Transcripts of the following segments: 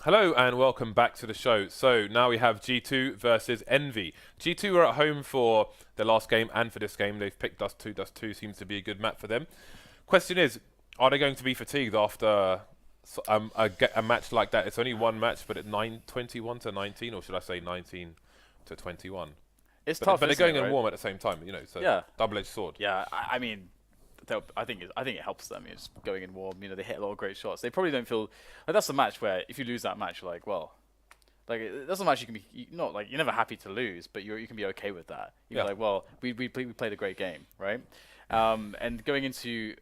Hello and welcome back to the show. So now we have G2 versus Envy. G2 are at home for the last game and for this game. They've picked Dust 2. Dust 2 seems to be a good map for them. Question is, are they going to be fatigued after a match like that? It's only one match, but at 21 to 19, or should I say 19 to 21? It's tough, but they're going in right? warm at the same time, you know. So Yeah. double-edged sword. Yeah, I mean, I think it helps them. You know, just going in warm. You know, they hit a lot of great shots. They probably don't feel like that's a match where if you lose that match, you're like, well, like that's a match you can be not like you're never happy to lose, but you can be okay with that. You're like, well, we played a great game, right? And going into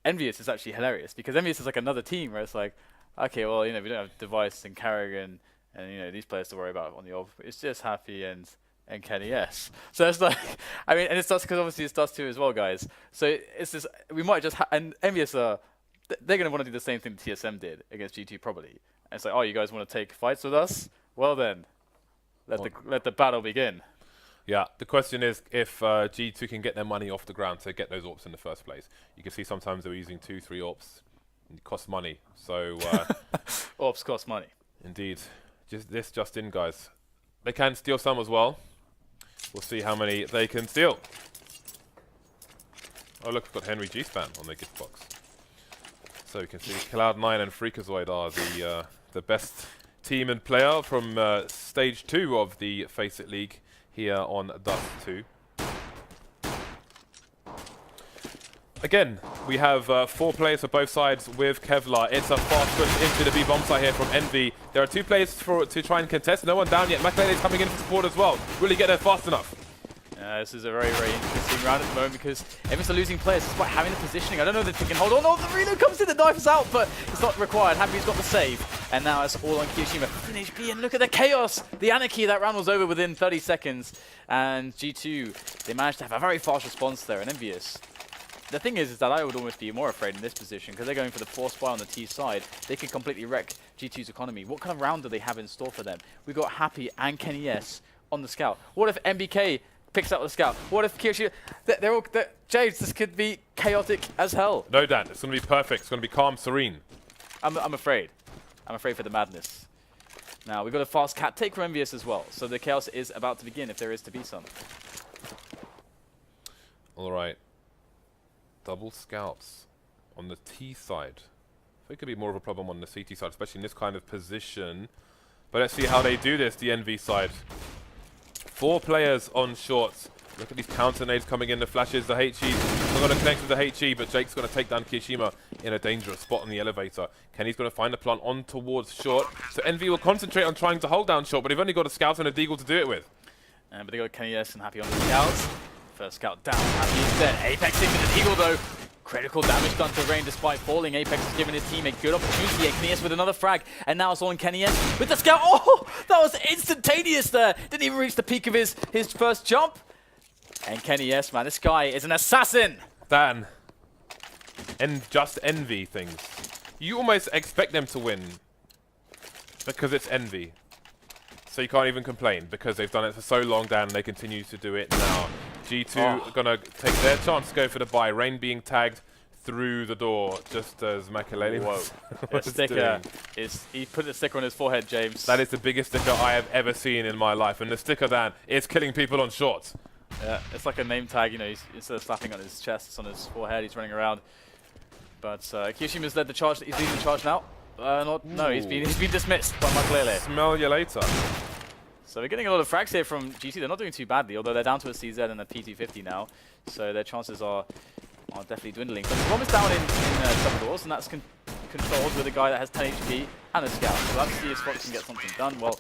EnVyUs is actually hilarious because EnVyUs is like another team where it's like, okay, well, you know, we don't have Device and Carrigan and you know these players to worry about on the off. It's just Happy and Kenny S. So it's like, I mean, and it's Dust because obviously it's Dust 2 as well, guys. So it's just, we might just, and EnVyUs they're going to want to do the same thing that TSM did against G2 probably. And it's like, oh, you guys want to take fights with us? Well then, let the battle begin. Yeah, the question is if G2 can get their money off the ground to get those AWPs in the first place. You can see sometimes they're using 2-3 AWPs. It costs money. So AWPs cost money. Indeed. Just in, guys. They can steal some as well. We'll see how many they can steal. Oh look, we've got Henry G-Span on the gift box. So you can see Cloud9 and Freakazoid are the best team and player from stage 2 of the FACEIT League here on Dust 2. Again, we have 4 players for both sides with Kevlar. It's a fast push into the B bomb site here from Envy. There are 2 players to try and contest. No one down yet. Makalele's coming in for support as well. Will he get there fast enough? This is a very, very interesting round at the moment because EnVyUs are losing players despite having the positioning. I don't know if they can hold on. Oh, the reload comes in, the knife is out, but it's not required. Happy's got the save. And now it's all on Kiyoshima. Finish B, and look at the chaos. The anarchy. That round was over within 30 seconds. And G2, they managed to have a very fast response there. And EnVyUs, the thing is that I would almost be more afraid in this position because they're going for the force buy on the T side. They can completely wreck G2's economy. What kind of round do they have in store for them? We've got Happy and Kenny S on the scout. What if MBK picks up the scout? What if Kiyoshima... James, this could be chaotic as hell. No, Dan. It's going to be perfect. It's going to be calm, serene. I'm afraid. I'm afraid for the madness. Now, we've got a fast cat take from EnVyUs as well. So the chaos is about to begin if there is to be some. All right. Double scouts on the T side. I think it could be more of a problem on the CT side, especially in this kind of position. But let's see how they do this, the NV side. 4 players on shorts. Look at these counter nades coming in, the flashes, the HE. Not going to connect with the HE, but Jake's going to take down Kiyoshima in a dangerous spot on the elevator. Kenny's going to find the plant on towards short. So Envy will concentrate on trying to hold down short, but they've only got a scout and a deagle to do it with. But they got Kenny S and Happy on the scouts. First scout down, Happy is dead. Apex in with the Eagle though. Critical damage done to Rain despite falling. Apex has given his team a good opportunity. Kenny S with another frag. And now it's on Kenny S with the scout. Oh, that was instantaneous there. Didn't even reach the peak of his first jump. And Kenny S, man, this guy is an assassin. Dan, and just Envy things. You almost expect them to win because it's Envy. So you can't even complain because they've done it for so long, Dan, and they continue to do it now. G2 are going to take their chance to go for the buy. Rain being tagged through the door just as Makalele was sticker he put the sticker on his forehead, James. That is the biggest sticker I have ever seen in my life. And the sticker, Dan, is killing people on shorts. Yeah, it's like a name tag, you know, instead of slapping on his chest, it's on his forehead, he's running around. But Kiyoshima's led the charge, he's leading the charge now. No, he's been dismissed by Makalele. Smell you later. So we're getting a lot of frags here from G2. They're not doing too badly, although they're down to a CZ and a P250 now. So their chances are definitely dwindling. But the bomb is down in double doors, and that's controlled with a guy that has 10 HP and a scout. So let's see if Fox can get something done. Well,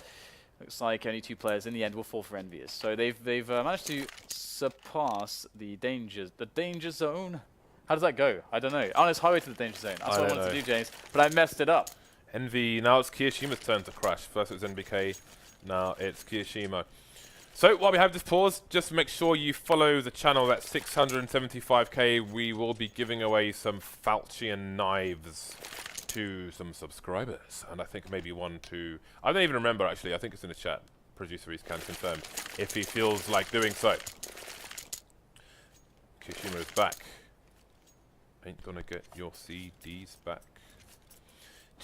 looks like only 2 players in the end will fall for EnVyUs. So they've managed to surpass the danger zone. How does that go? I don't know. On his highway to the danger zone. That's what I wanted to do, James. But I messed it up. Envy, now it's Kiyoshima's turn to crash. First it was NBK, now it's Kiyoshima. So while we have this pause, just make sure you follow the channel at 675k. We will be giving away some Falchion knives to some subscribers. And I think maybe one to... I don't even remember actually, I think it's in the chat. Producer Reese can confirm if he feels like doing so. Kiyoshima is back. Ain't gonna get your CDs back.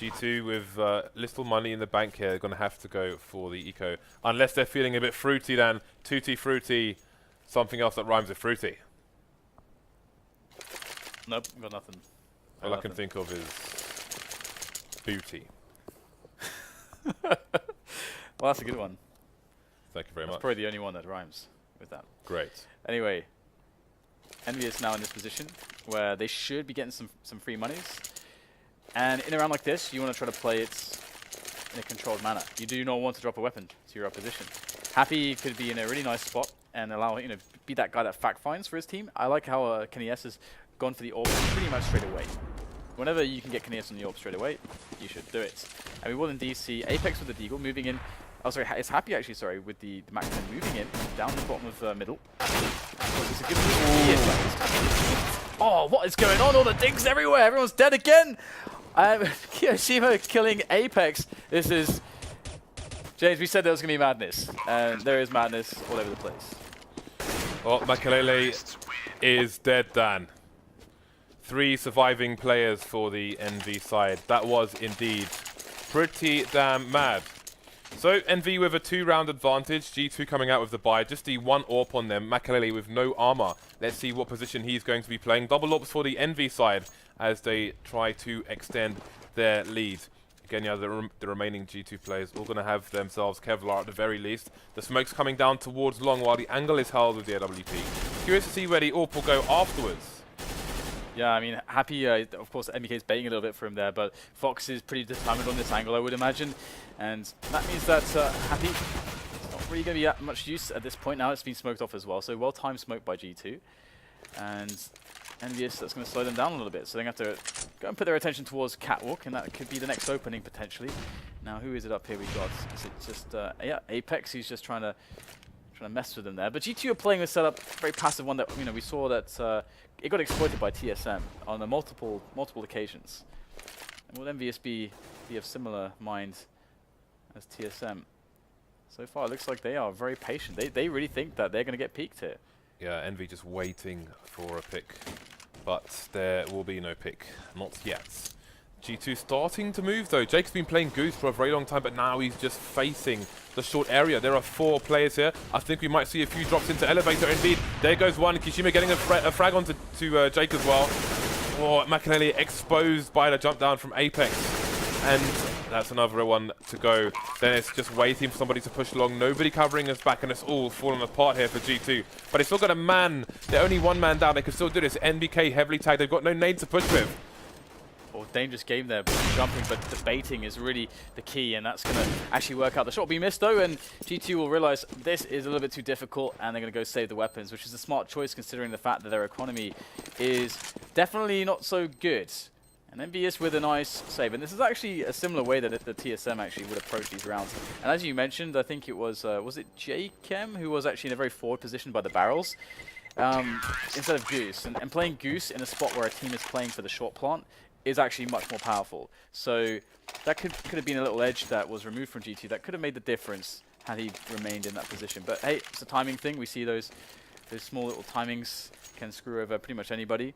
G2 with little money in the bank here, going to have to go for the eco. Unless they're feeling a bit fruity, then tutti fruity, something else that rhymes with fruity. Nope, got nothing. All I can think of is booty. Well, that's a good one. Thank you very much. That's probably the only one that rhymes with that. Great. Anyway, EnVyUs now in this position where they should be getting some free monies. And in a round like this, you want to try to play it in a controlled manner. You do not want to drop a weapon to your opposition. Happy could be in a really nice spot and allow, be that guy that fact finds for his team. I like how Kenny S has gone for the orb pretty much straight away. Whenever you can get Kenny S on the orb straight away, you should do it. And we will indeed see Apex with the Deagle moving in. Oh, sorry, it's Happy actually, sorry, with the Maximum moving in down the bottom of middle. It's a good oh, what is going on? All the dings everywhere. Everyone's dead again. Kiyoshima killing Apex. This is... James, we said there was going to be madness. And there is madness all over the place. Well, Makalele is dead, Dan. 3 surviving players for the NV side. That was indeed pretty damn mad. So, NV with a 2-round advantage. G2 coming out with the bye. Just the 1 AWP on them. Makalele with no armor. Let's see what position he's going to be playing. Double AWPs for the NV side as they try to extend their lead. Again, yeah, the remaining G2 players all going to have themselves Kevlar at the very least. The smoke's coming down towards long while the angle is held with the AWP. Curious to see where the AWP will go afterwards. Yeah, I mean, Happy, of course, MBK is baiting a little bit for him there, but Fox is pretty determined on this angle, I would imagine. And that means that Happy is not really going to be that much use at this point now. It's been smoked off as well, so well-timed smoke by G2. And EnVyUs, that's going to slow them down a little bit. So they're going to have to go and put their attention towards Catwalk, and that could be the next opening, potentially. Now, who is it up here we got? Is it just, yeah, Apex, who's just trying to mess with them there. But G2 are playing this setup, very passive one that, we saw that it got exploited by TSM on a multiple occasions. And will EnVyUs be of similar mind as TSM? So far, it looks like they are very patient. They really think that they're going to get peaked here. Yeah, Envy just waiting for a pick, but there will be no pick, not yet. G2 starting to move though. Jake's been playing Goose for a very long time, but now he's just facing the short area. There are 4 players here. I think we might see a few drops into Elevator. Indeed, there goes one. Kishima getting a frag onto Jake as well. Oh, Makalele exposed by the jump down from Apex. And that's another one to go. Then it's just waiting for somebody to push along. Nobody covering us back, and it's all falling apart here for G2. But they still got a man. They're only 1 man down. They can still do this. NBK heavily tagged. They've got no nade to push with. Oh, dangerous game there, jumping, but the baiting is really the key, and that's going to actually work out. The shot will be missed, though, and G2 will realize this is a little bit too difficult, and they're going to go save the weapons, which is a smart choice considering the fact that their economy is definitely not so good. And EnVyUs with a nice save, and this is actually a similar way that the TSM actually would approach these rounds. And as you mentioned, I think it was it J-Chem who was actually in a very forward position by the barrels instead of Goose. And playing Goose in a spot where a team is playing for the short plant is actually much more powerful. So that could have been a little edge that was removed from G2 that could have made the difference had he remained in that position. But hey, it's a timing thing. We see those small little timings can screw over pretty much anybody.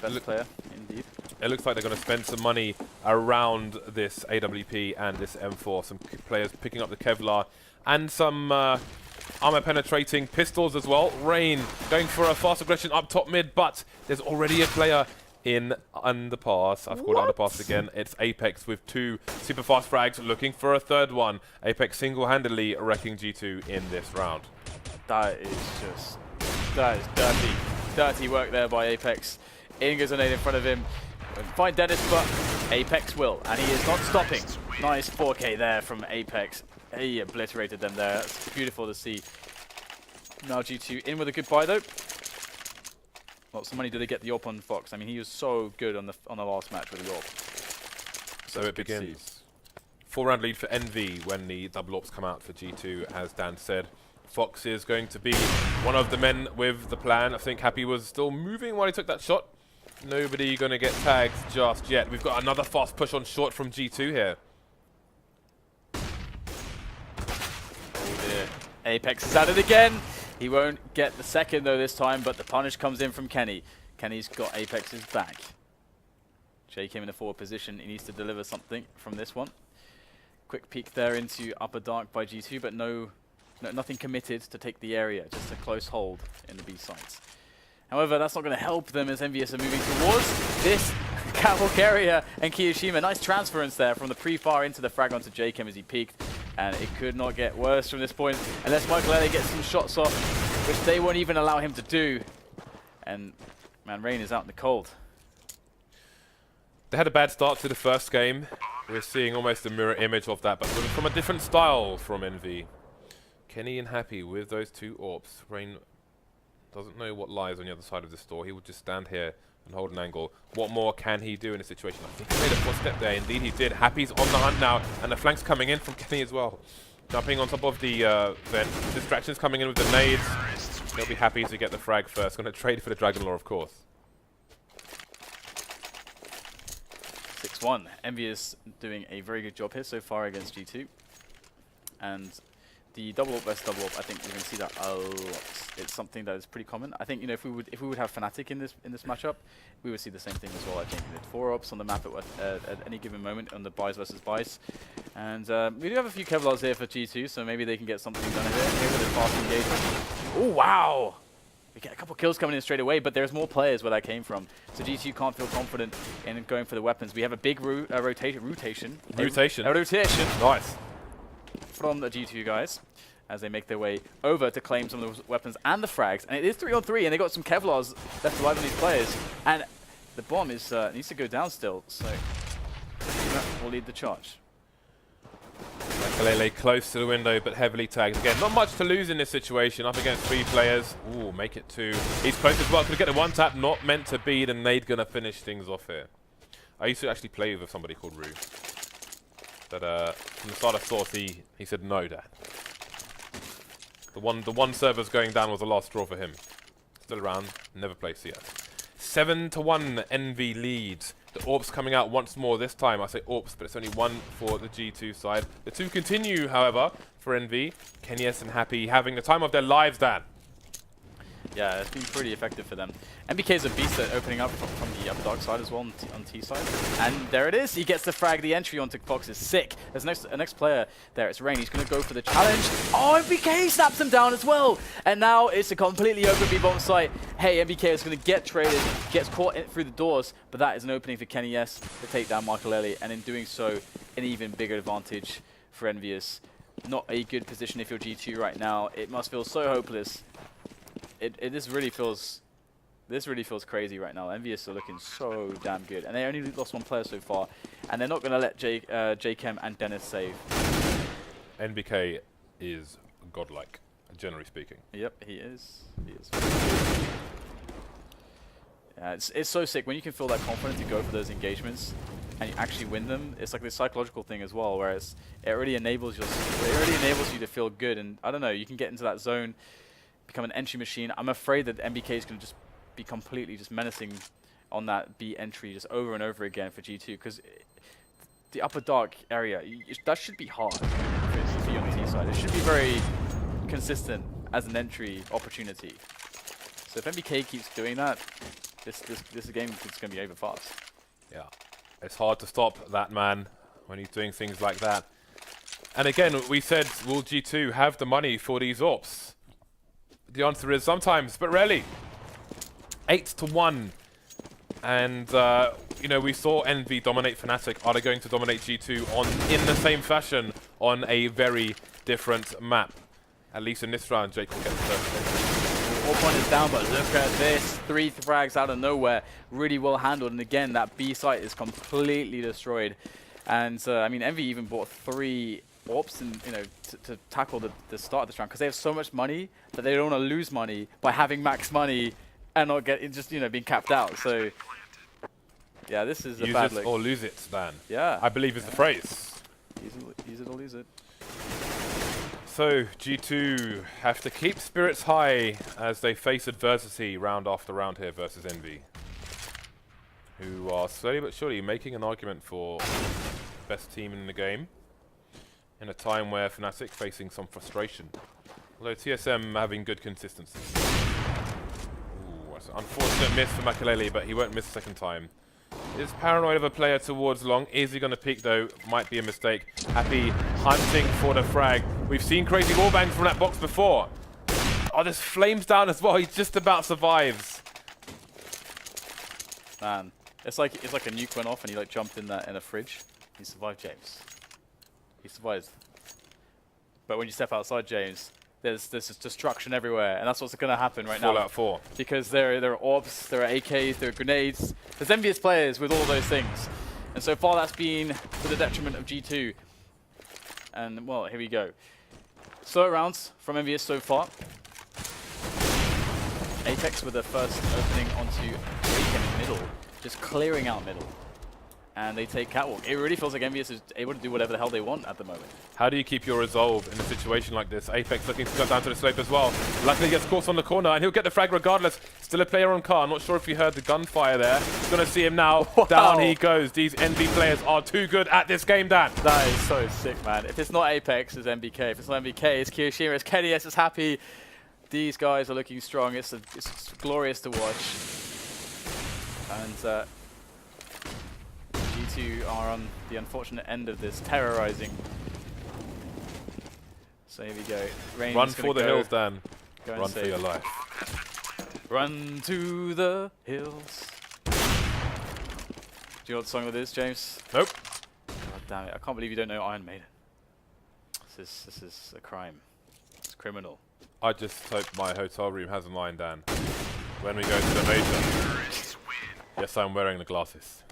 Best player, indeed. It looks like they're going to spend some money around this AWP and this M4. Some players picking up the Kevlar and some armor penetrating pistols as well. Rain going for a fast aggression up top mid, but there's already a player in underpass. I've called underpass again. It's Apex with 2 super fast frags looking for a 3rd one. Apex single-handedly wrecking G2 in this round. That is dirty. Dirty work there by Apex. In goes a nade in front of him. Won't find Dennis, but Apex will, and he is not stopping. Nice 4K there from Apex. He obliterated them there. That's beautiful to see. Now G2 in with a good buy though. Lots of money do they get the AWP on Fox. I mean, he was so good on the last match with the AWP. So it begins. 4-round lead for NV when the double AWPs come out for G2, as Dan said. Fox is going to be one of the men with the plan. I think Happy was still moving while he took that shot. Nobody going to get tagged just yet. We've got another fast push on short from G2 here. Oh dear. Apex is at it again. He won't get the 2nd though this time, but the punish comes in from Kenny. Kenny's got Apex's back. JK in a forward position. He needs to deliver something from this one. Quick peek there into upper dark by G2, but nothing committed to take the area. Just a close hold in the B sites. However, that's not going to help them as EnVyUs are moving towards this catwalk area. And Kiyoshima, nice transference there from the pre-fire into the frag onto JK as he peeked. And it could not get worse from this point unless Michael Ellie gets some shots off, which they won't even allow him to do. And man, Rain is out in the cold. They had a bad start to the first game. We're seeing almost a mirror image of that, but from a different style from Envy. Kenny and Happy with those two AWPs. Rain doesn't know what lies on the other side of this door. He will just stand here and hold an angle. What more can he do in a situation? I think he made a footstep there. Indeed, he did. Happy's on the hunt now, and the flank's coming in from Kenny as well. Jumping on top of the vent. Distractions coming in with the nades. He'll be happy to get the frag first. Going to trade for the Dragon Lore, of course. 6-1. EnVyUs doing a very good job here so far against G2. And the double up versus double up, I think we're going to see that a lot. It's something that is pretty common. I think, you know, if we would have Fnatic in this matchup, we would see the same thing as well. I think with 4 ups on the map at any given moment on the buys versus buys. And we do have a few Kevlars here for G2, so maybe they can get something done here with a fast engagement. Oh wow! We get a couple kills coming in straight away, but there's more players where that came from. So G2 can't feel confident in going for the weapons. We have a big rotation. Nice. From the G2 guys as they make their way over to claim some of those weapons and the frags. And it is 3-on-3, and they got some Kevlars left alive on these players. And the bomb is needs to go down still, so will lead the charge. Makalele close to the window, but heavily tagged. Again, not much to lose in this situation. Up against 3 players. Ooh, make it 2. He's close as well. Could get the one tap. Not meant to be. The nade gonna finish things off here. I used to actually play with somebody called Rue. But from the start of Source, he said no, Dad. The one server's going down was the last straw for him. Still around. Never played CS. 7-1 Envy leads. The AWPs coming out once more this time. I say AWPs, but it's only 1 for the G2 side. The 2 continue, however, for Envy. Kenyes and Happy having the time of their lives, Dan. Yeah, it's been pretty effective for them. MBK is a beast at opening up from the upper dark side as well on T side. And there it is. He gets the frag. The entry onto Fox is sick. There's a next player there. It's Rain. He's going to go for the challenge. Oh, MBK snaps him down as well. And now it's a completely open B-bomb site. Hey, MBK is going to get traded. Gets caught in through the doors. But that is an opening for Kenny S to take down Michael Ellie. And in doing so, an even bigger advantage for EnVyUs. Not a good position if you're G2 right now. It must feel so hopeless. This really feels crazy right now. EnVyUs are looking so damn good, and they only lost 1 player so far, and they're not going to let JChem and Dennis save. NBK is godlike, generally speaking. Yep, he is. He is. Yeah, it's so sick when you can feel that confident to go for those engagements and you actually win them. It's like this psychological thing as well, where it really enables you to feel good, and I don't know, you can get into that zone. Become an entry machine. I'm afraid that MBK is going to just be completely just menacing on that B entry just over and over again for G2, because the upper dark area, that should be hard for you on the T side. It should be very consistent as an entry opportunity. So if MBK keeps doing that, this game is going to be over fast. Yeah, it's hard to stop that man when he's doing things like that. And again, we said, will G2 have the money for these AWPs? The answer is sometimes, but rarely. 8-1. And, you know, we saw Envy dominate Fnatic. Are they going to dominate G2 in the same fashion on a very different map? At least in this round, Jake will get the first. 4 pointers down, but look at this. 3 frags out of nowhere. Really well handled. And again, that B site is completely destroyed. And, I mean, Envy even bought 3 AWPs and, you know, to tackle the start of this round, because they have so much money that they don't want to lose money by having max money and not get just, you know, being capped out. So yeah, this is a bad look. Use it or lose it, Dan. Yeah, I believe is the phrase. Use it or lose it. So G2 have to keep spirits high as they face adversity round after round here versus Envy, who are slowly but surely making an argument for best team in the game, in a time where Fnatic facing some frustration. Although TSM having good consistency. Ooh, that's an unfortunate miss for Makalele, but he won't miss a second time. is paranoid of a player towards long. Is he going to peek though? Might be a mistake. Happy hunting for the frag. We've seen crazy wall bangs from that box before. Oh, there's flames down as well. He just about survives. Man, it's like a nuke went off and he like jumped in a fridge. He survived, James. He survived. But when you step outside, James, there's just destruction everywhere, and that's what's going to happen right now. Fallout 4. Because there are orbs, there are AKs, there are grenades. There's EnVyUs players with all those things. And so far that's been to the detriment of G2. And, well, here we go. Slow rounds from EnVyUs so far. Apex with the first opening onto Jakem in middle, just clearing out middle. And they take Catwalk. It really feels like EnVyUs is able to do whatever the hell they want at the moment. How do you keep your resolve in a situation like this? Apex looking to go down to the slope as well. Luckily gets caught on the corner and he'll get the frag regardless. Still a player on car. Not sure if you heard the gunfire there. He's going to see him now. Wow. Down he goes. These NV players are too good at this game, Dan. That is so sick, man. If it's not Apex, it's MBK. If it's not MBK, it's Kiyoshima, it's Kenny, it's Happy. These guys are looking strong. It's glorious to watch. And G2 are on the unfortunate end of this, terrorizing. So here we go. Rain's Run for the hills, Dan. Run for your life. Run to the hills. Do you know what song that is, James? Nope. God damn it. I can't believe you don't know Iron Maiden. This is a crime. It's criminal. I just hope my hotel room has a line, Dan. When we go to the major. Yes, I'm wearing the glasses.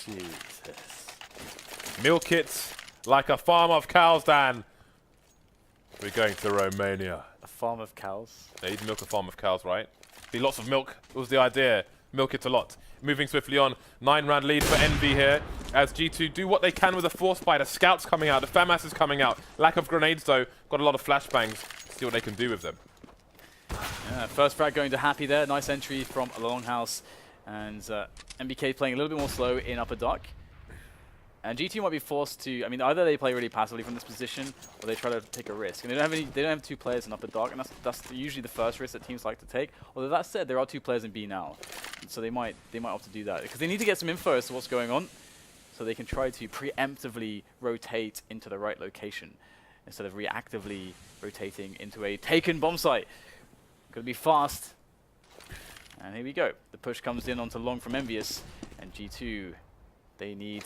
Jesus. Milk it like a farm of cows, Dan. We're going to Romania. A farm of cows? Yeah, you'd milk a farm of cows, right? Be lots of milk. It was the idea. Milk it a lot. Moving swiftly on. 9-round lead for Envy here. As G2 do what they can with a force fight. The scouts coming out. The FAMAS is coming out. Lack of grenades, though. Got a lot of flashbangs. See what they can do with them. Yeah, first frag going to Happy there. Nice entry from Longhouse. And MBK playing a little bit more slow in upper dark. And G2 might be forced to, I mean, either they play really passively from this position, or they try to take a risk. And they don't have two players in upper dark, and that's usually the first risk that teams like to take. Although that said, there are two players in B now, and so they might opt to do that because they need to get some info as to what's going on, so they can try to preemptively rotate into the right location instead of reactively rotating into a taken bomb site. Gotta be fast. And here we go. The push comes in onto long from EnVyUs, and G2, they need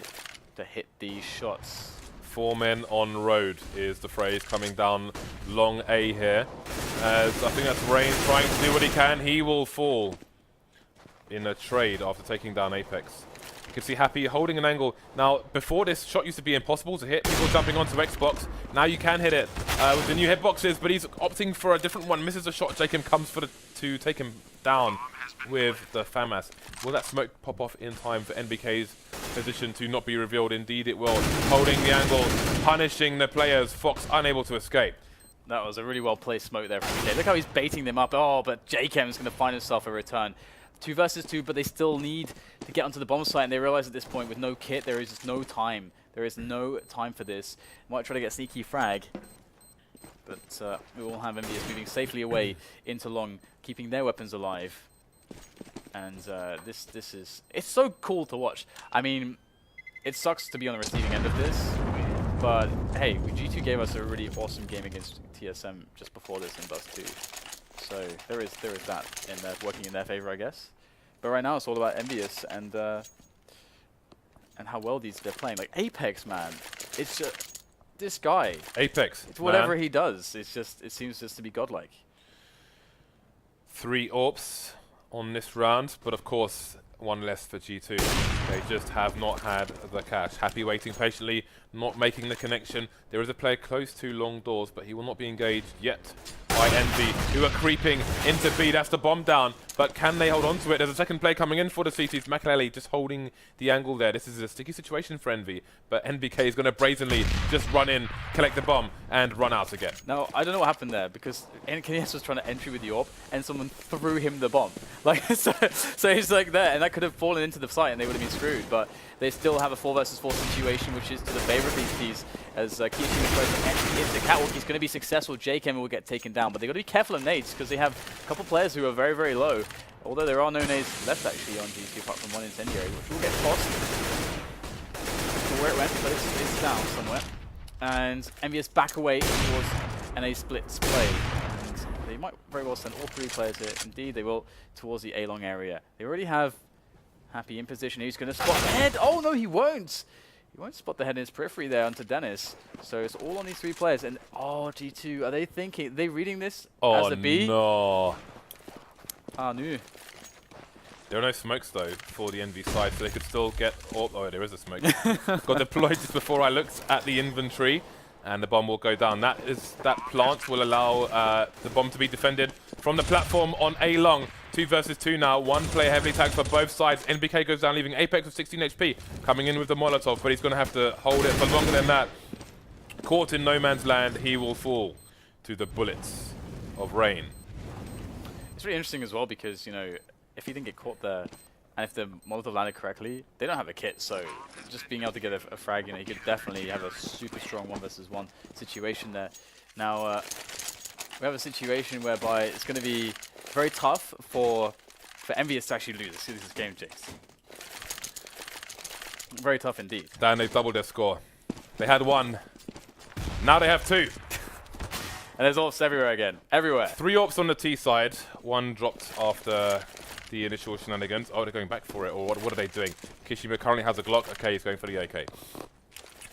to hit these shots. 4 men on road is the phrase coming down long A here. As I think that's Rain trying to do what he can. He will fall in a trade after taking down Apex. You can see Happy holding an angle. Now, before this shot used to be impossible to hit. People jumping onto Xbox. Now you can hit it with the new hitboxes, but he's opting for a different one. Misses a shot. Jakem comes for to take him down with the FAMAS. Will that smoke pop off in time for NBK's position to not be revealed? Indeed it will. Holding the angle, punishing the players. Fox unable to escape. That was a really well placed smoke there from MBK. Look how he's baiting them up. Oh, but Jakem's going to find himself a return. 2 versus 2, but they still need to get onto the bomb site, and they realize at this point with no kit, there is just no time. There is no time for this. Might try to get sneaky frag, but we will have EnVyUs moving safely away into long, keeping their weapons alive. And this is, it's so cool to watch. I mean, it sucks to be on the receiving end of this, but hey, G2 gave us a really awesome game against TSM just before this in Buzz 2. So there is that in there working in their favor, I guess. But right now it's all about EnVyUs and how well they're playing. Like Apex, man, it's just this guy. Apex. It's whatever he does. It seems just to be godlike. 3 AWPs on this round, but of course 1 less for G2. They just have not had the cash. Happy waiting patiently, not making the connection. There is a player close to long doors, but he will not be engaged yet by Envy, who are creeping into B. That's the bomb down, but can they hold on to it? There's a second play coming in for the CTs. Makaleli just holding the angle there. This is a sticky situation for Envy, but NBK is going to brazenly just run in, collect the bomb, and run out again. Now, I don't know what happened there, because NKS was trying to entry with the AWP, and someone threw him the bomb. Like, so he's like there, and that could have fallen into the site, and they would have been screwed, but they still have a 4 versus 4 situation, which is to the favor of these teams, as Kiyoshima tries to enter into Catwalk. He's going to be successful. Jakem will get taken down, but they got to be careful of nades because they have a couple players who are very, very low. Although there are no nades left actually on G2 apart from one incendiary, which will get tossed. Where it went, but it's down somewhere. And EnVyUs back away towards an A splits play. And they might very well send all 3 players here. Indeed, they will towards the A long area. They already have Happy in position. He's going to spot the head. Oh no, he won't. He won't spot the head in his periphery there onto Dennis. So it's all on these 3 players. And oh, G2, are they thinking? Are they reading this as a B? No. Ah, no. There are no smokes though for the EnVy side, so they could still get. Oh, there is a smoke. Got deployed just before I looked at the inventory, and the bomb will go down. That plant will allow the bomb to be defended from the platform on A long. 2 versus 2 now. 1 player heavily tagged for both sides. NBK goes down, leaving Apex with 16 HP, coming in with the Molotov, but he's going to have to hold it for longer than that. Caught in no man's land, he will fall to the bullets of rain. It's really interesting as well because, you know, if he didn't get caught there, and if the Molotov landed correctly, they don't have a kit, so just being able to get a frag, you know, he could definitely have a super strong 1 versus 1 situation there. Now, we have a situation whereby it's going to be very tough for EnVyUs to actually lose. This is game chase. Very tough indeed. Dan, they've doubled their score. They had 1. Now they have 2. And there's AWPs everywhere again. Everywhere. 3 AWPs on the T side. 1 dropped after the initial shenanigans. Oh, they're going back for it. Or what are they doing? Kishima currently has a Glock. Okay, he's going for the AK.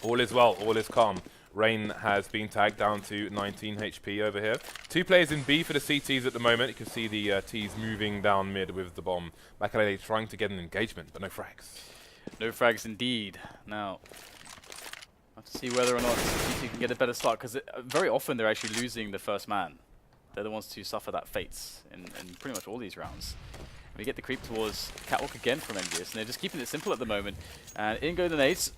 All is well. All is calm. Rain has been tagged down to 19 HP over here. 2 players in B for the CTs at the moment. You can see the T's moving down mid with the bomb. Makalele trying to get an engagement, but no frags. No frags indeed. Now, I have to see whether or not GT can get a better start, because very often they're actually losing the first man. They're the ones to suffer that fate in pretty much all these rounds. We get the creep towards Catwalk again from EnVyUs, and they're just keeping it simple at the moment. And in go the nades.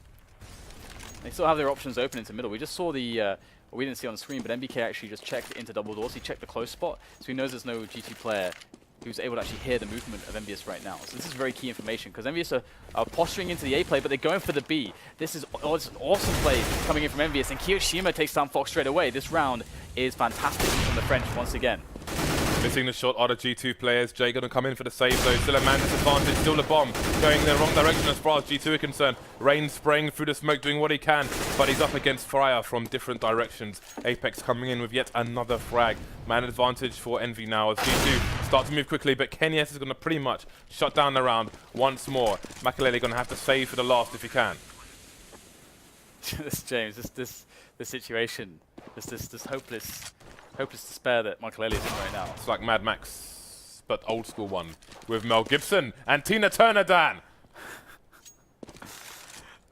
They still have their options open into middle. We just saw the, well, we didn't see on the screen, but NBK actually just checked into double doors. He checked the close spot, so he knows there's no GT player who's able to actually hear the movement of EnVyUs right now. So this is very key information, because EnVyUs are posturing into the A play, but they're going for the B. This is an awesome play coming in from EnVyUs, and Kiyoshima takes down Fox straight away. This round is fantastic from the French once again. Missing the shot are the G2 players. Jay going to come in for the save though. Still a man disadvantage, still the bomb. Going in the wrong direction as far as G2 are concerned. Rain spraying through the smoke, doing what he can. But he's up against fire from different directions. Apex coming in with yet another frag. Man advantage for EnVy now as G2 start to move quickly. But Kenyes is going to pretty much shut down the round once more. Makalele going to have to save for the last if he can. This James, this situation, this hopeless despair that Michael Elliott's in right now. It's like Mad Max, but old school one with Mel Gibson and Tina Turner, Dan.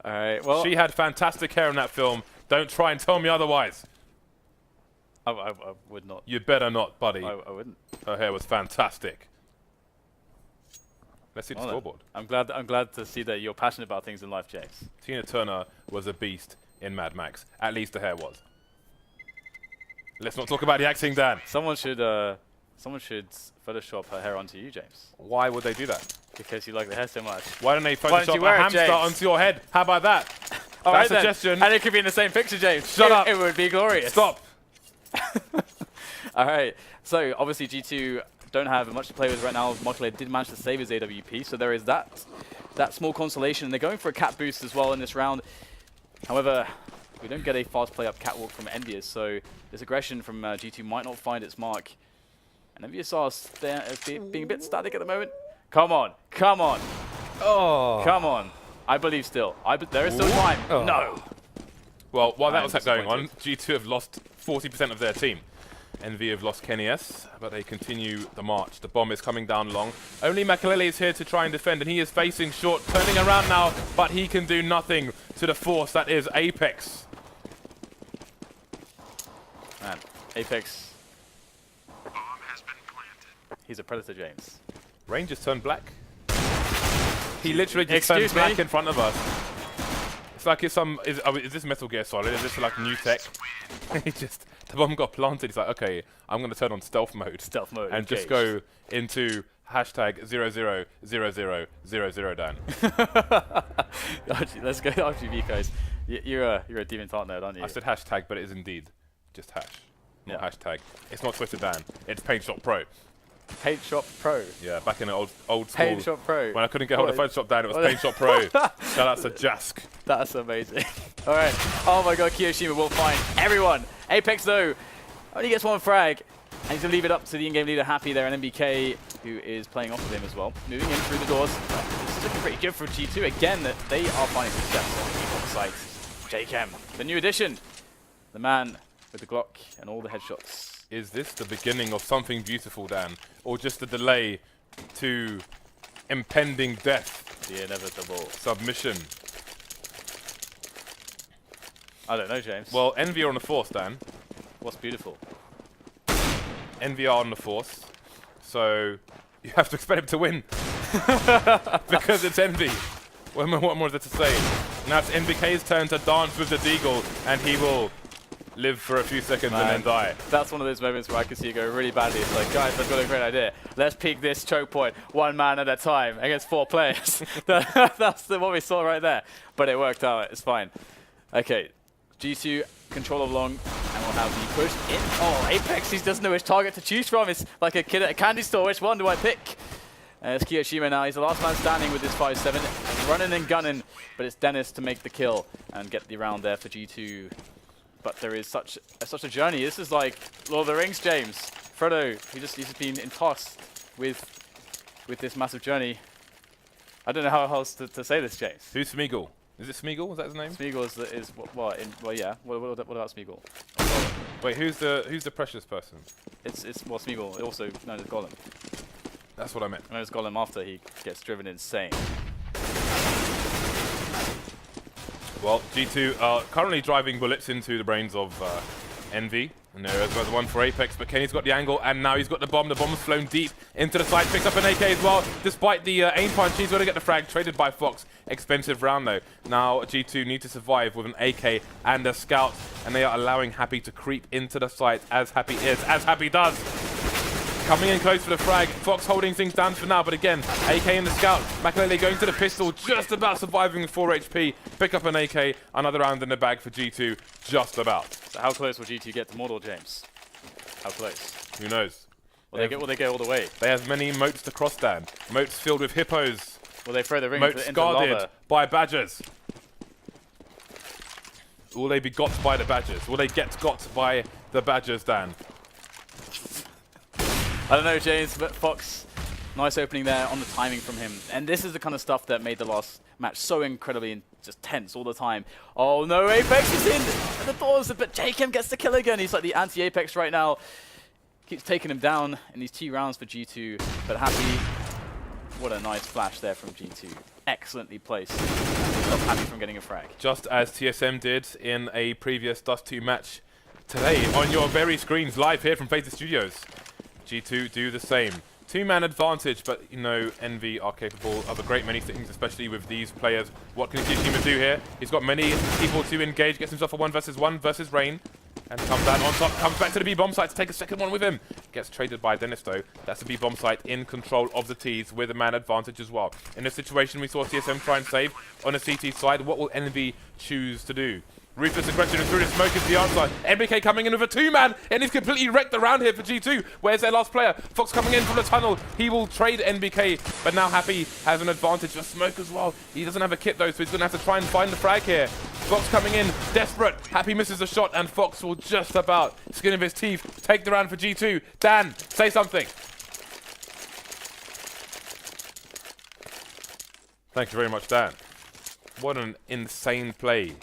All right, well, she had fantastic hair in that film. Don't try and tell me otherwise. I would not. You better not, buddy. I wouldn't. Her hair was fantastic. Let's see the scoreboard. I'm glad to see that you're passionate about things in life, James. Tina Turner was a beast in Mad Max. At least the hair was. Let's not talk about the acting, Dan. Someone should Photoshop her hair onto you, James. Why would they do that? Because you like the hair so much. Why don't they Photoshop a hamster onto your head? How about that? All right, suggestion. And it could be in the same picture, James. Shut up. It would be glorious. Stop. All right. So obviously G2 don't have much to play with right now. Michael did manage to save his AWP, so there is that small consolation. And they're going for a cat boost as well in this round. However, we don't get a fast play up catwalk from EnVyUs, so this aggression from G2 might not find its mark. And EnVyUs are being a bit static at the moment. Come on, come on. Oh. Come on. I believe still. There is still time. Oh. No. Well, while that was going on, G2 have lost 40% of their team. EnVy have lost Kenyes, but they continue the march. The bomb is coming down long. Only Makalele is here to try and defend, and he is facing short, turning around now, but he can do nothing to the force that is Apex. Man, Apex. Bomb has been planted. He's a predator, James. Rain just turned black. He literally just turned black in front of us. It's like it's some. Is this Metal Gear Solid? Is this like new tech? The bomb got planted. He's like, okay, I'm going to turn on stealth mode. Stealth mode. And just go into hashtag 000000 Dan. Let's go RGB, guys. You're a demon partner, aren't you? I said hashtag, but it is indeed just hash. not Yeah. hashtag. It's not Twitter Dan. It's Paint Shop Pro. Paint Shop Pro. Yeah, back in the old school. Paint Shop Pro. When I couldn't get hold of Photoshop Dan, it was Paint Shop Pro. Shout out to Jask. That's amazing. All right. Oh my God, Kiyoshima will find everyone. Apex though only gets one frag, and he's gonna leave it up to the in-game leader Happy there, and MBK, who is playing off of him as well, moving in through the doors. This is looking pretty good for G2 again. That they are finding success on the site. JChem, the new addition, the man with the Glock and all the headshots. Is this the beginning of something beautiful, Dan, or just a delay to impending death? The inevitable Submission. I don't know, James. Well, Envy are on the force, Dan. What's beautiful? Envy are on the force, so you have to expect him to win because it's Envy. What more is there to say? Now it's NBK's turn to dance with the Deagle, and he will live for a few seconds and then die. That's one of those moments where I can see it go really badly. It's like, guys, I've got a great idea. Let's peek this choke point one man at a time against 4 players. That's what we saw right there. But it worked out. It's fine. Okay, G2 control along, and we'll have the push in. Oh, Apex, he doesn't know which target to choose from. It's like a kid at a candy store. Which one do I pick? It's Kiyoshima now. He's the last man standing with his 5-7. Running and gunning, but it's Dennis to make the kill and get the round there for G2. But there is such a journey. This is like Lord of the Rings, James. Frodo, he's just been entossed with this massive journey. I don't know how else to say this, James. Who's Smeagol? Is it Smeagol? Was that his name? Smeagol is what? Well, yeah. What about Smeagol? Wait, who's the precious person? It's Smeagol, also known as Gollum. That's what I meant. Known as Gollum after he gets driven insane. Well, G2 are currently driving bullets into the brains of Envy. And there is one for Apex, but Kenny's got the angle, and now he's got the bomb. The bomb's flown deep into the side, picks up an AK as well. Despite the aim punch, he's going to get the frag, traded by Fox. Expensive round, though. Now, G2 need to survive with an AK and a scout, and they are allowing Happy to creep into the site as Happy does. Coming in close for the frag. Fox holding things down for now, but again, AK and the scout. Makalele going to the pistol, just about surviving with 4 HP. Pick up an AK, another round in the bag for G2, just about. So how close will G2 get to Mordor, James? How close? Who knows? Will they go all the way? They have many moats to cross, Dan. Moats filled with hippos. Will they throw the ring Moats into guarded lava? by badgers. Will they be got by the badgers? Will they get got by the badgers, Dan? I don't know, James, but Fox, nice opening there on the timing from him. And this is the kind of stuff that made the last match so incredibly just tense all the time. Oh no, Apex is in at the doors, but JChem gets the kill again. He's like the anti-Apex right now. Keeps taking him down in these 2 rounds for G2, but Happy, what a nice flash there from G2. Excellently placed. Stop Happy from getting a frag. Just as TSM did in a previous Dust 2 match today on your very screens live here from FACEIT Studios. G2 do the same. 2-man advantage, but you know, Envy are capable of a great many things, especially with these players. What can Kiyoshima do here? He's got many people to engage, gets himself a 1v1 versus Rain, and comes down on top, comes back to the B-bomb site to take a second one with him. Gets traded by Dennis though. That's the B-bomb site in control of the T's with a man advantage as well. In this situation, we saw TSM try and save on the CT side. What will Envy choose to do? Ruthless aggression and through the smoke is the answer. NBK coming in with a 2-man, and he's completely wrecked the round here for G2. Where's their last player? Fox coming in from the tunnel. He will trade NBK, but now Happy has an advantage for smoke as well. He doesn't have a kit though, so he's going to have to try and find the frag here. Fox coming in, desperate. Happy misses the shot, and Fox will just about, skin of his teeth, take the round for G2. Dan, say something. Thank you very much, Dan. What an insane play.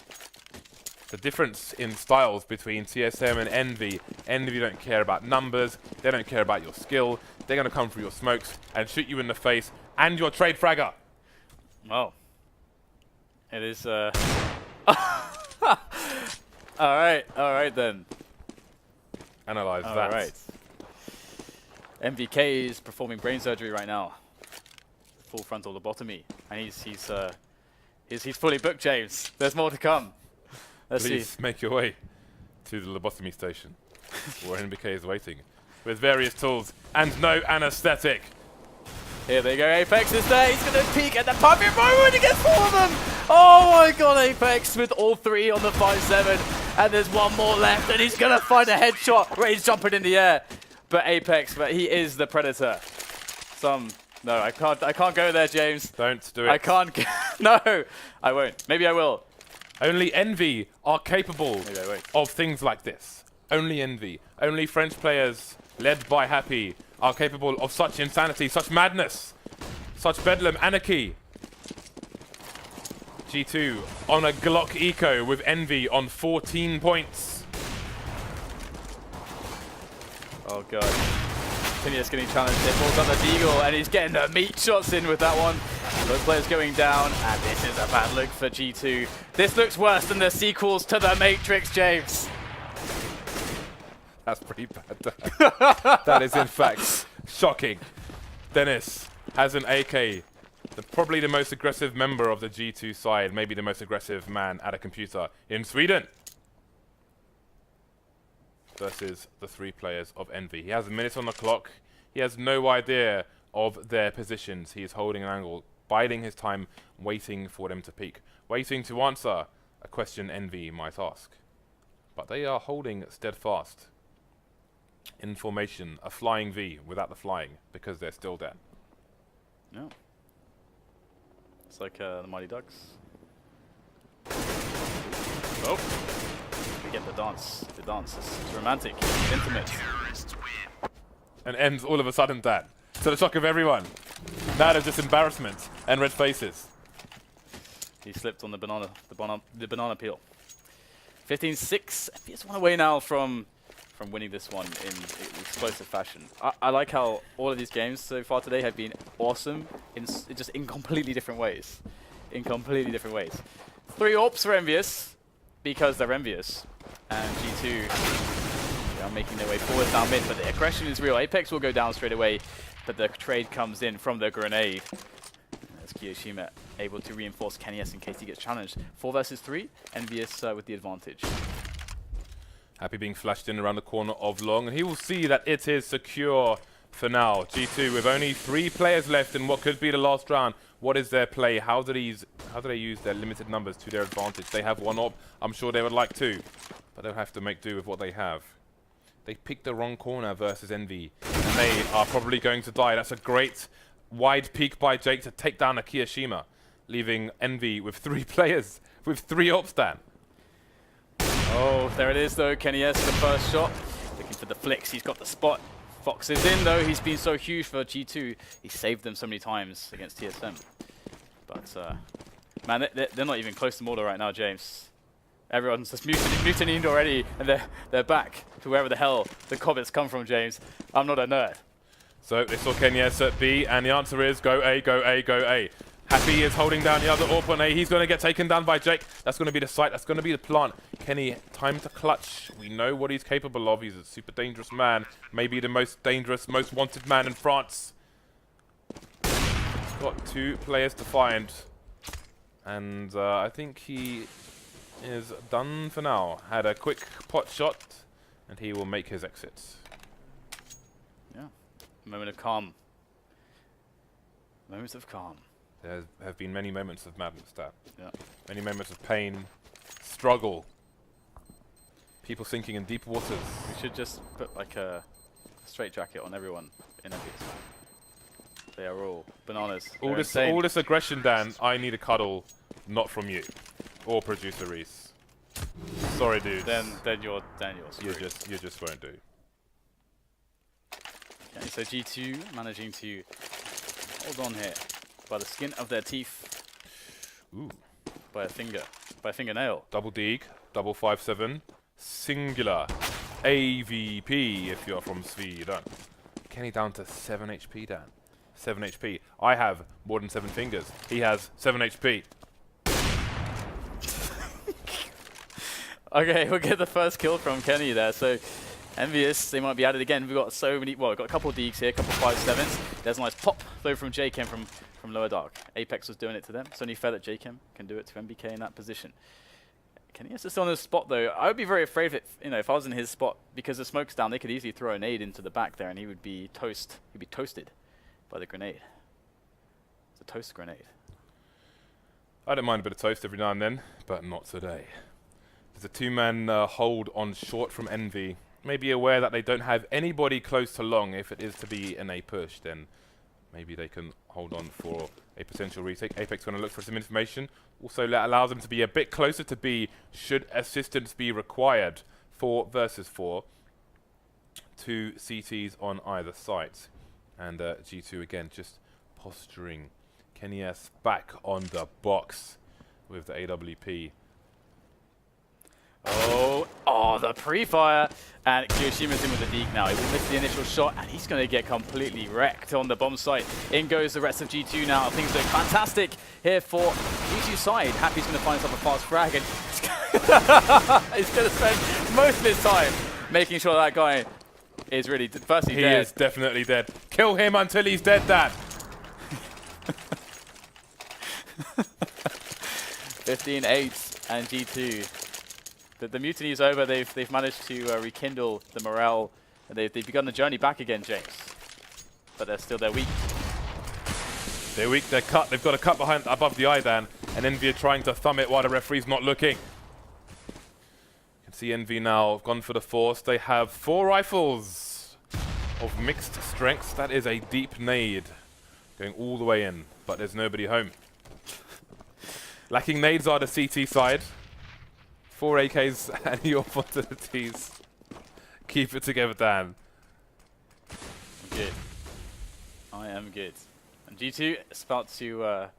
The difference in styles between TSM and Envy. Envy don't care about numbers, they don't care about your skill. They're going to come for your smokes and shoot you in the face and your trade fragger. Well, it is Alright then. Analyze that. Alright. MVK is performing brain surgery right now. Full frontal lobotomy. And he's fully booked, James. There's more to come. Let's Please see. make your way to the lobotomy station where NBK is waiting with various tools and no anesthetic. Here they go, Apex is there, he's going to peek at the perfect moment against 4 of them! Oh my god, Apex with all 3 on the 5-7. And there's one more left, and he's gonna find a headshot where he's jumping in the air. But Apex, but he is the predator. No, I can't go there, James. Don't do it. I can't. No, I won't. Maybe I will. Only Envy are capable Maybe I won't. of things like this. Only Envy. Only French players led by Happy are capable of such insanity, such madness, such bedlam, anarchy. G2 on a Glock eco with Envy on 14 points. Oh god. Phineas getting challenged here, falls on the Deagle, and he's getting the meat shots in with that one. Those players going down, and this is a bad look for G2. This looks worse than the sequels to The Matrix, James. That's pretty bad. That is in fact shocking. Dennis has an AK. Probably the most aggressive member of the G2 side, maybe the most aggressive man at a computer in Sweden. Versus the 3 players of Envy. He has a minute on the clock. He has no idea of their positions. He is holding an angle, biding his time, waiting for them to peek, waiting to answer a question Envy might ask. But they are holding steadfast in formation, a flying V without the flying, because they're still dead. Yeah. It's like the Mighty Ducks. Oh. We get the dance. The dance is romantic, intimate. And ends all of a sudden, Dan. To the shock of everyone. Now there's just embarrassment and red faces. He slipped on the banana peel. 15-6. It's one away now from winning this one in explosive fashion. I like how all of these games so far today have been awesome just in completely different ways. In completely different ways. 3 AWPs for EnVyUs because they're EnVyUs. And G2 are making their way forward down mid, but the aggression is real. Apex will go down straight away, but the trade comes in from the grenade. As Kiyoshima able to reinforce Kenny S in case he gets challenged. 4 versus 3, EnVyUs with the advantage. Happy being flashed in around the corner of long, and he will see that it is secure for now. G2 with only 3 players left in what could be the last round. What is their play? How do they use their limited numbers to their advantage? They have 1 AWP. I'm sure they would like 2, but they'll have to make do with what they have. They picked the wrong corner versus Envy, and they are probably going to die. That's a great wide peek by Jake to take down a Kiyoshima, leaving Envy with 3 players with 3 AWPs, Dan. Oh, there it is though. Kenny S, the first shot. Looking for the flicks. He's got the spot. Fox is in though. He's been so huge for G2. He saved them so many times against TSM. But, man, they're not even close to Mordor right now, James. Everyone's just mutinying already, and they're back to wherever the hell the comments come from, James. I'm not a nerd. So they saw Kenny S at B, and the answer is go A, go A, go A. Happy is holding down the other AWP on A. He's going to get taken down by Jake. That's going to be the site. That's going to be the plant. Kenny, time to clutch. We know what he's capable of. He's a super dangerous man. Maybe the most dangerous, most wanted man in France. He's got 2 players to find. And I think he is done for now. Had a quick pot shot, and he will make his exit. Yeah. Moment of calm. Moments of calm. There have been many moments of madness there. Yeah. Many moments of pain, struggle, people sinking in deep waters. We should just put like a straight jacket on everyone in EnVyUs. They are all bananas. All this aggression, Dan, I need a cuddle, not from you. Or producer Reese. Sorry, dude. Then you're screwed. You just won't do. Okay, so G2 managing to hold on here by the skin of their teeth. Ooh. By a fingernail. Double dig, double 5-7, singular, AVP if you're from Sweden. Kenny down to 7 HP, Dan. 7 HP. I have more than 7 fingers. He has 7 HP. Okay, we'll get the first kill from Kenny there. So EnVyUs, they might be at it again. We've got so many, well, we've got a couple of Deeks here, a couple of 5-7s. There's a nice pop though from JChem from Lower Dark. Apex was doing it to them. It's only fair that JChem can do it to MBK in that position. Kenny is still on his spot though. I would be very afraid if I was in his spot, because the smoke's down, they could easily throw a nade into the back there and he would be he'd be toasted by the grenade. It's a toast grenade. I don't mind a bit of toast every now and then, but not today. There's a two-man hold on short from Envy. Maybe aware that they don't have anybody close to long. If it is to be in a push, then maybe they can hold on for a potential retake. Apex going to look for some information. Also allows them to be a bit closer to B should assistance be required. 4 versus 4. 2 CTs on either side. And G2 again just posturing. Kenny S back on the box with the AWP. Oh, the pre-fire. And Kiyoshima's in with the deke now. He will miss the initial shot, and he's going to get completely wrecked on the bomb site. In goes the rest of G2 now. Things look fantastic here for G2 side. Happy's going to find himself a fast frag, and he's going to spend most of his time making sure that guy is really firstly dead. He is definitely dead. Kill him until he's dead, Dad. 15-8 and G2. The mutiny is over. They've managed to rekindle the morale, and they've begun the journey back again, James. But they're weak. They're weak. They're cut. They've got a cut behind above the eye, Dan, and Envy are trying to thumb it while the referee's not looking. You can see Envy now gone for the force. They have 4 rifles of mixed strengths. That is a deep nade going all the way in, but there's nobody home. Lacking nades are the CT side. 4 AKs and your opportunities. Keep it together, Dan. I'm good. I am good. And G2 is about to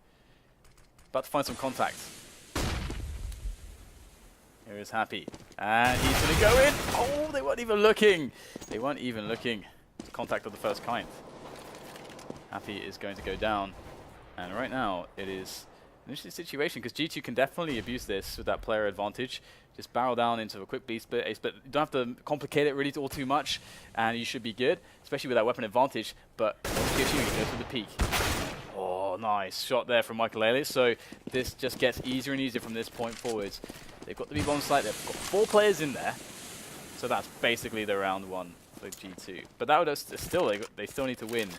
find some contact. Here is Happy. And he's going to go in. Oh, they weren't even looking. They weren't even looking. It's contact of the first kind. Happy is going to go down. And right now, it is an interesting situation because G2 can definitely abuse this with that player advantage. Just barrel down into a quick B split, A split. You don't have to complicate it really all too much, and you should be good, especially with that weapon advantage. But Kiyoshima's goes for the peak. Oh, nice shot there from Michael Ellis. So this just gets easier and easier from this point forwards. They've got the B bomb site. They've got 4 players in there, so that's basically the round 1 for G2. But that would still they still need to win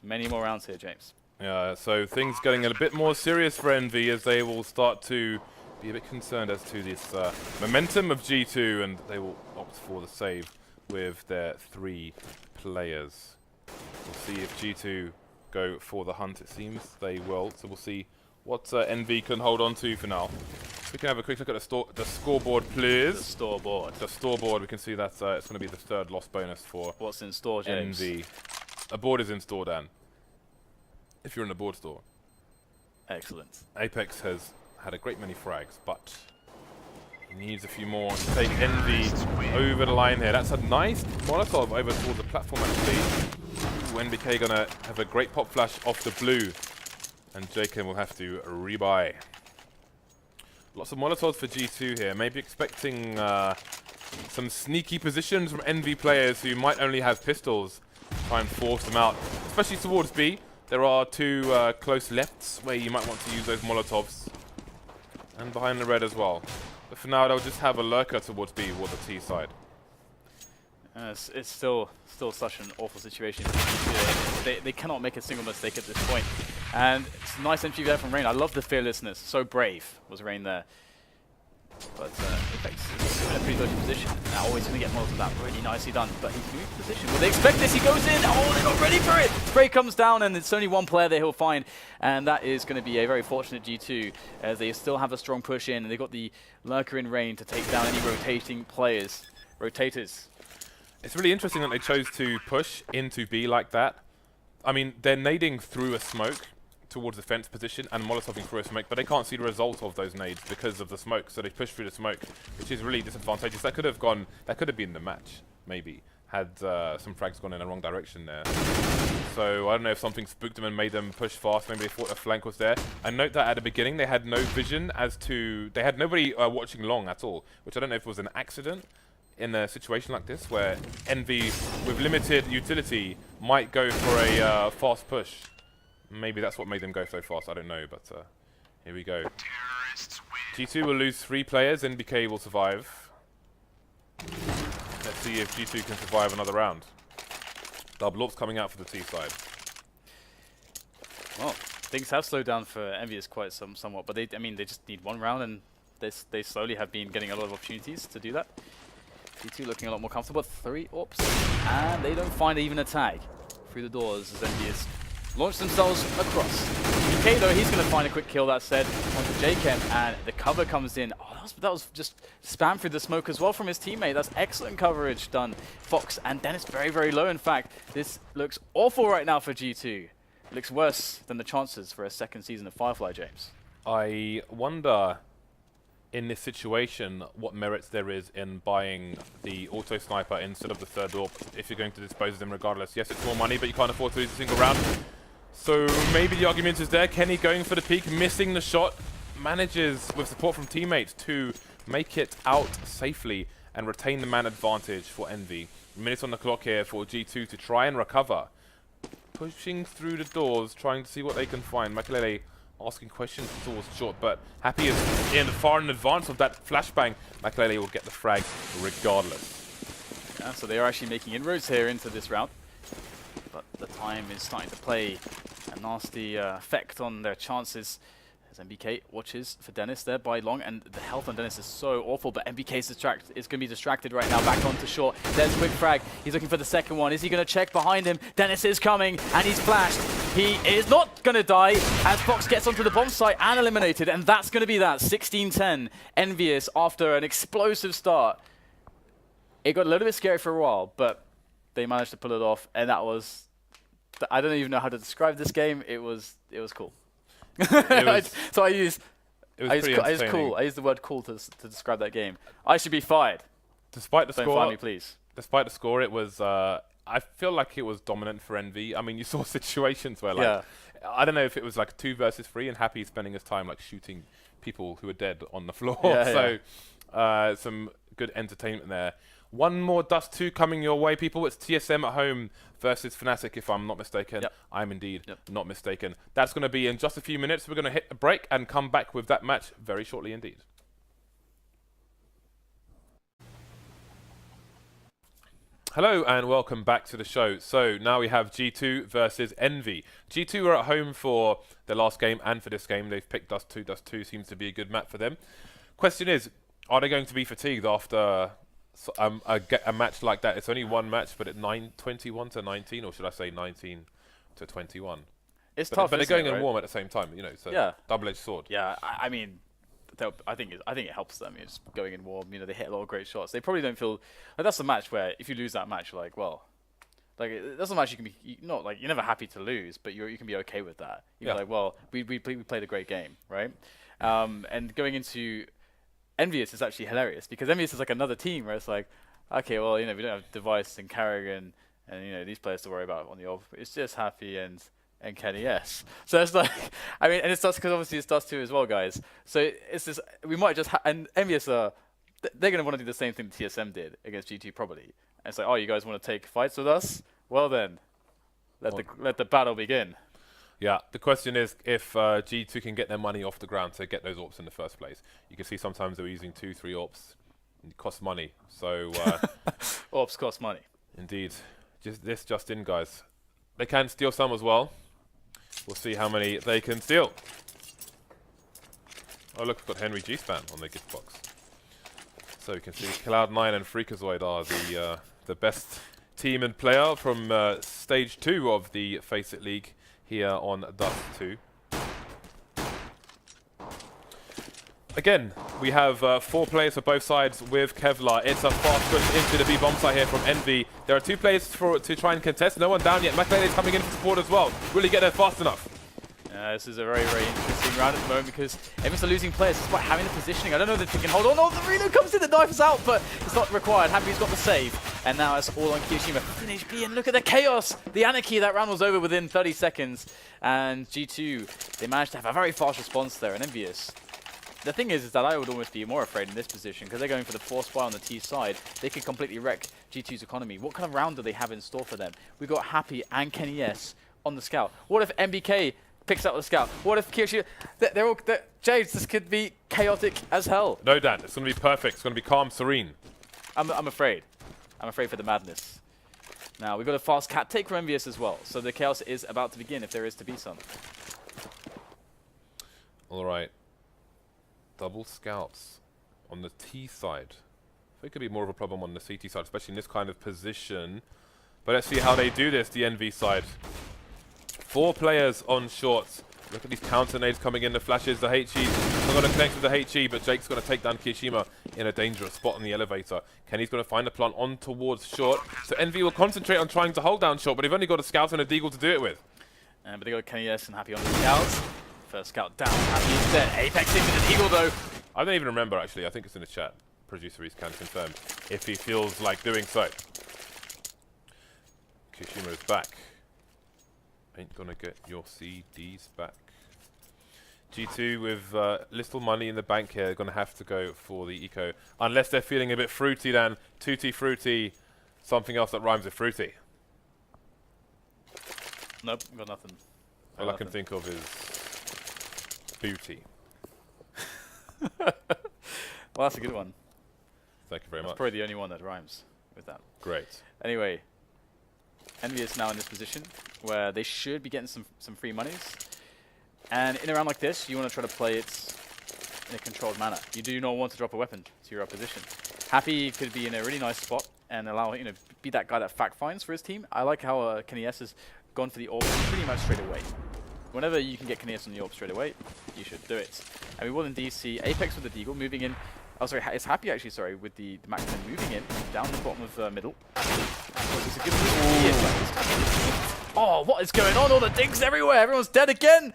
many more rounds here, James. Yeah, so things getting a bit more serious for Envy as they will start to be a bit concerned as to this momentum of G2, and they will opt for the save with their 3 players. We'll see if G2 go for the hunt. It seems they will, so we'll see what Envy can hold on to for now. We can have a quick look at the scoreboard, please. The scoreboard. We can see that it's going to be the 3rd loss bonus for what's in store, James. Envy. A board is in store, Dan. If you're in the board store. Excellent. Apex has had a great many frags, but he needs a few more to take Envy over the line here. That's a nice Molotov over towards the platform, actually. Ooh, NBK gonna have a great pop flash off the blue, and JK will have to rebuy. Lots of Molotovs for G2 here. Maybe expecting some sneaky positions from Envy players who might only have pistols. Try and force them out, especially towards B. There are 2 close lefts where you might want to use those Molotovs. And behind the red as well. But for now, they'll just have a lurker towards B or the T side. It's still such an awful situation. They cannot make a single mistake at this point. And it's a nice entry there from Rain. I love the fearlessness. So brave was Rain there. But Apex is in a pretty dodgy position. Now always going to get more of that. Really nicely done. But he's moved position. Will they expect this? He goes in. Oh, they're not ready for it. Spray comes down, and it's only 1 player that he'll find. And that is going to be a very fortunate G2, as they still have a strong push in. And they've got the lurker in Rain to take down any rotating players. Rotators. It's really interesting that they chose to push into B like that. I mean, they're nading through a smoke towards the fence position and molotoving through a smoke, but they can't see the result of those nades because of the smoke, so they push through the smoke, which is really disadvantageous. That could have been the match, maybe, had some frags gone in the wrong direction there. So I don't know if something spooked them and made them push fast. Maybe they thought a flank was there. And note that at the beginning they had no vision as to... They had nobody watching long at all, which I don't know if it was an accident in a situation like this, where Envy, with limited utility, might go for a fast push. Maybe that's what made them go so fast, I don't know, but here we go. G2 will lose 3 players, NBK will survive. Let's see if G2 can survive another round. Double Ops coming out for the T side. Well, things have slowed down for EnVyUs quite somewhat, but they just need 1 round and They slowly have been getting a lot of opportunities to do that. G2 looking a lot more comfortable. 3 ops, and they don't find even a tag through the doors as EnVyUs launch themselves across. DK though, he's going to find a quick kill, that said, onto Jchem, and the cover comes in. Oh, that was just spam through the smoke as well from his teammate. That's excellent coverage done. Fox and Dennis very, very low. In fact, this looks awful right now for G2. It looks worse than the chances for a second season of Firefly, James. I wonder, in this situation, what merits there is in buying the auto sniper instead of the third AWP if you're going to dispose of them regardless. Yes, it's more money, but you can't afford to lose a single round. So maybe the argument is there. Kenny going for the peak, missing the shot, manages with support from teammates to make it out safely and retain the man advantage for Envy. Minutes on the clock here for G2 to try and recover. Pushing through the doors, trying to see what they can find. Makalele asking questions towards short, but Happy is far in advance of that flashbang. Makalele will get the frag regardless. Yeah, so they are actually making inroads here into this round. But the time is starting to play a nasty effect on their chances. As MBK watches for Dennis there by long, and the health on Dennis is so awful, but MBK is going to be distracted right now, back onto short. There's quick frag. He's looking for the second one. Is he going to check behind him? Dennis is coming, and he's flashed. He is not going to die as Fox gets onto the bomb site and eliminated, and that's going to be that. 16-10, EnVyUs after an explosive start. It got a little bit scary for a while, but they managed to pull it off, and that was... I don't even know how to describe this game. It was cool. So I used the word cool to describe that game. I should be fired. Despite the Don't score, fire me, please. Despite the score, it was. I feel like it was dominant for Envy. I mean, you saw situations where, like, I don't know if it was like 2 versus 3, and Happy spending his time like shooting people who are dead on the floor. Some good entertainment there. One more Dust 2 coming your way, people. It's TSM at home versus Fnatic, if I'm not mistaken. Yep. I'm indeed not mistaken. That's going to be in just a few minutes. We're going to hit a break and come back with that match very shortly indeed. Hello and welcome back to the show. So now we have G2 versus Envy. G2 are at home for their last game and for this game. They've picked Dust 2. Dust 2 seems to be a good map for them. Question is, are they going to be fatigued after... a match like that? It's only one match, but at 21 to 19, or should I say 19 to 21? It's tough, but they're going in warm at the same time, you know. So double-edged sword. Yeah, I mean, I think it helps them. It's going in warm. You know, they hit a lot of great shots. They probably don't feel like that's a match where if you lose that match, you're like, well, like that's a match you can be not like you're never happy to lose, but you can be okay with that. You're like, well, we played a great game, right? And going into EnVyUs is actually hilarious because EnVyUs is like another team where it's like, okay, well, you know, we don't have Device and Carrigan and you know these players to worry about on the off. It's just Happy and Kenny S. So it's like, I mean, and it's Dust because obviously it's Dust 2 as well, guys. So it's this, we might just and EnVyUs are they're going to want to do the same thing that TSM did against G2 probably. And it's like, oh, you guys want to take fights with us? Well then, let the battle begin. Yeah, the question is if G2 can get their money off the ground to get those AWPs in the first place. You can see sometimes they're using 2, 3 AWPs. It costs money. So AWPs cost money. Indeed. Just in, guys. They can steal some as well. We'll see how many they can steal. Oh look, we've got Henry G-Span on the gift box. So you can see Cloud9 and Freakazoid are the best team and player from stage 2 of the FACEIT League here on Dust 2. Again, we have 4 players for both sides with Kevlar. It's a fast push into the B bomb site here from Envy. There are 2 players to try and contest. No one down yet. Makalele is coming in for support as well. Really get there fast enough. This is a very, very interesting round at the moment because EnVyUs are losing players despite having the positioning. I don't know if they can hold on. Oh, the reload comes in, the knife is out, but it's not required. Happy's got the save. And now it's all on Kiyoshima. Finish B, and look at the chaos, the anarchy. That round was over within 30 seconds. And G2, they managed to have a very fast response there. And EnVyUs, the thing is that I would almost be more afraid in this position because they're going for the force fire on the T side. They could completely wreck G2's economy. What kind of round do they have in store for them? We've got Happy and Kenny S on the scout. What if MBK picks up the scout? What if Kiyoshima... James, this could be chaotic as hell. No, Dan, it's going to be perfect. It's going to be calm, serene. I'm afraid. I'm afraid for the madness. Now, we've got a fast cat take from EnVyUs as well, so the chaos is about to begin if there is to be some. All right. double scouts on the T side. I think it could be more of a problem on the CT side, especially in this kind of position. But let's see how they do this, the NV side. 4 players on shorts. Look at these counter nades coming in, the flashes, the HE. Not going to connect with the HE, but Jake's going to take down Kishima in a dangerous spot on the elevator. Kenny's going to find the plant on towards short. So NV will concentrate on trying to hold down short, but they've only got a scout and a deagle to do it with. But they got Kenny S and Happy on the scouts. First scout down, Happy is dead. Apex in with an eagle though. I don't even remember actually, I think it's in the chat. Producer Reese can confirm if he feels like doing so. Kishima is back. Ain't gonna get your CDs back. G2 with little money in the bank here, gonna have to go for the eco. Unless they're feeling a bit fruity then. Tutti fruity, something else that rhymes with fruity. Nope, got nothing. All I can think of is booty. Well, that's a good one. Thank you very That's much. probably the only one that rhymes with that. Great. Anyway, EnVyUs now in this position where they should be getting some free monies. And in a round like this, you want to try to play it in a controlled manner. You do not want to drop a weapon to your opposition. Happy could be in a really nice spot and allow, be that guy that fact finds for his team. I like how Kenny S has gone for the orb pretty much straight away. Whenever you can get Kenny S on the orb straight away, you should do it. And we will indeed see Apex with the deagle moving in. Oh, sorry, it's Happy actually, sorry, with the Maximum moving in down the bottom of middle. It's a good oh, what is going on? All the dings everywhere. Everyone's dead again.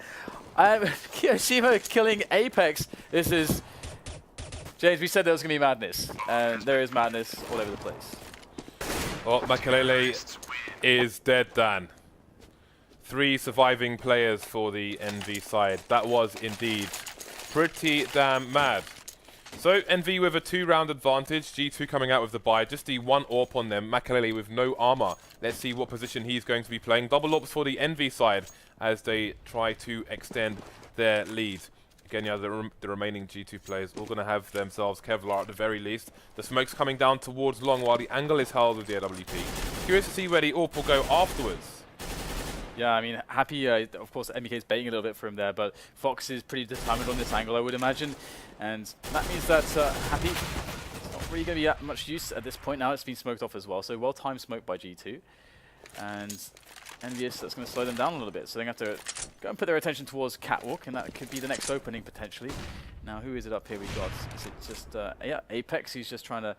Kyoshima killing Apex. This is... James, we said there was going to be madness. And there is madness all over the place. Oh, Makalele is dead, Dan. 3 surviving players for the NV side. That was indeed pretty damn mad. So, NV with a 2-round advantage. G2 coming out with the buy. Just the 1 AWP on them. Makalele with no armor. Let's see what position he's going to be playing. Double AWPs for the NV side as they try to extend their lead. Again, yeah, the remaining G2 players all going to have themselves Kevlar at the very least. The smoke's coming down towards long while the angle is held with the AWP. Curious to see where the AWP will go afterwards. Yeah, I mean, Happy, of course, MBK is baiting a little bit for him there, but Fox is pretty determined on this angle, I would imagine. And that means that Happy is not really going to be that much use at this point. Now it's been smoked off as well, so well-timed smoke by G2. And EnVyUs, that's going to slow them down a little bit, so they're going to have to go and put their attention towards Catwalk, and that could be the next opening, potentially. Now, who is it up here we got? Is it just, yeah, Apex, he's just trying to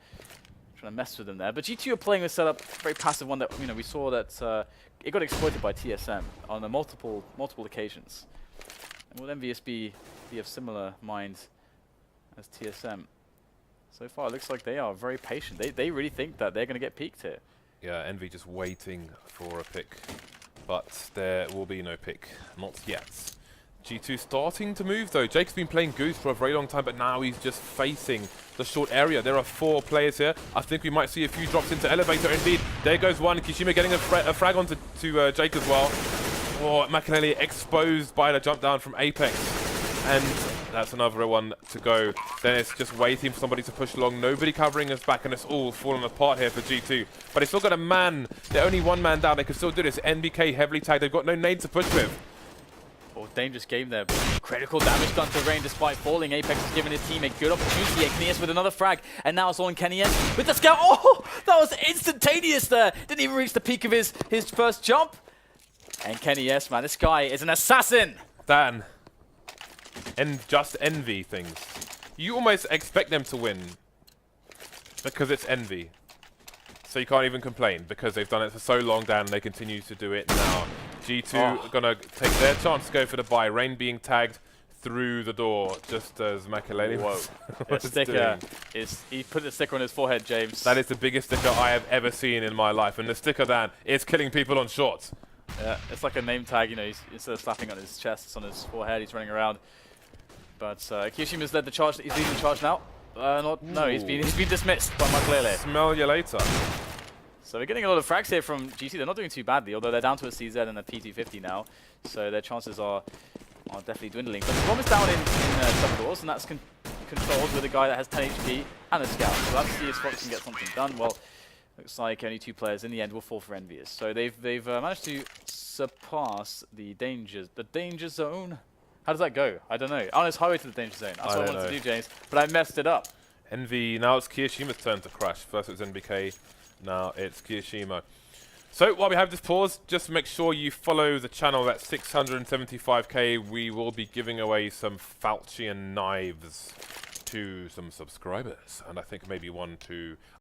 mess with them there. But G2 are playing a setup, very passive one that, we saw that it got exploited by TSM on multiple occasions. And will EnVyUs be of similar mind as TSM? So far, it looks like they are very patient. They really think that they're going to get peaked here. Yeah, Envy just waiting for a pick, but there will be no pick, not yet. G2 starting to move though. Jake's been playing Goose for a very long time, but now he's just facing the short area. There are 4 players here. I think we might see a few drops into elevator indeed. There goes one. Kishima getting a frag onto Jake as well. Oh, Makalele exposed by the jump down from Apex. And that's another one to go. Then it's just waiting for somebody to push along. Nobody covering us back, and it's all falling apart here for G2. But they still got a man. They're only 1 man down. They can still do this. NBK heavily tagged. They've got no nade to push with. Oh, dangerous game there. Critical damage done to Rain despite falling. Apex has given his team a good opportunity. Kenny S with another frag. And now it's all in Kenny S with the scout. Oh, that was instantaneous there. Didn't even reach the peak of his first jump. And Kenny S, man, this guy is an assassin. Dan. And just envy things. You almost expect them to win because it's envy. So you can't even complain because they've done it for so long, Dan, and they continue to do it now. G2 are going to take their chance to go for the buy. Rain being tagged through the door just as Makalele was sticker he put the sticker on his forehead, James. That is the biggest sticker I have ever seen in my life. And the sticker, Dan, is killing people on shorts. Yeah, it's like a name tag, he's instead of slapping on his chest, it's on his forehead, he's running around. But Kiyoshima's led the charge, he's leading the charge now. No, he's been dismissed by Makalele. Smell you later. So we're getting a lot of frags here from G2. They're not doing too badly, although they're down to a CZ and a P250 now. So their chances are definitely dwindling. But the bomb is down in double doors, and that's controlled with a guy that has 10 HP and a scout. So let's see if Fox can get something done. Well, looks like only 2 players in the end will fall for EnVyUs. So they've managed to surpass the danger zone. How does that go? I don't know. Honest highway to the danger zone. That's what I wanted to do, James. But I messed it up. Envy, now it's Kiyoshima's turn to crash. First it was NBK, now it's Kiyoshima. So while we have this pause, just make sure you follow the channel at 675k. We will be giving away some Falchion knives to some subscribers. And I think maybe one to